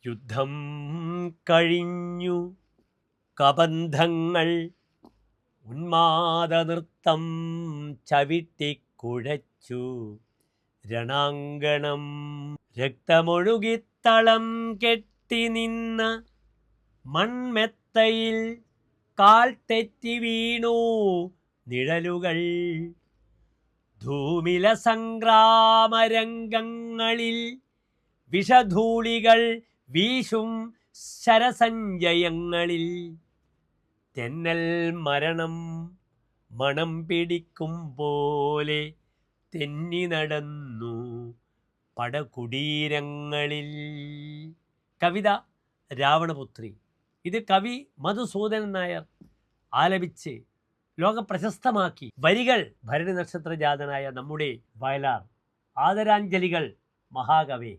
യുദ്ധം കഴിഞ്ഞു കബന്ധങ്ങൾ ഉന്മാദനൃത്തം ചവിട്ടിക്കുഴച്ചു രണാങ്കണം രക്തമൊഴുകിത്തളം കെട്ടി നിന്ന മൺമെത്തയിൽ കാൽ തെറ്റി വീണു നിഴലുകൾ ധൂമില സംഗ്രാമരംഗങ്ങളിൽ വിഷധൂളികൾ വീശും ശരസഞ്ചയങ്ങളിൽ തെന്നൽ മരണം മണം പിടിക്കും പോലെ തെന്നി നടന്നു പടകുടീരങ്ങളിൽ. കവിത രാവണപുത്രി. ഇത് കവി മധുസൂദനൻ നായർ ആലപിച്ച് ലോകപ്രശസ്തമാക്കി. വരികൾ ഭരണി നക്ഷത്രജാതനായ നമ്മുടെ വയലാർ. ആദരാഞ്ജലികൾ മഹാകവി.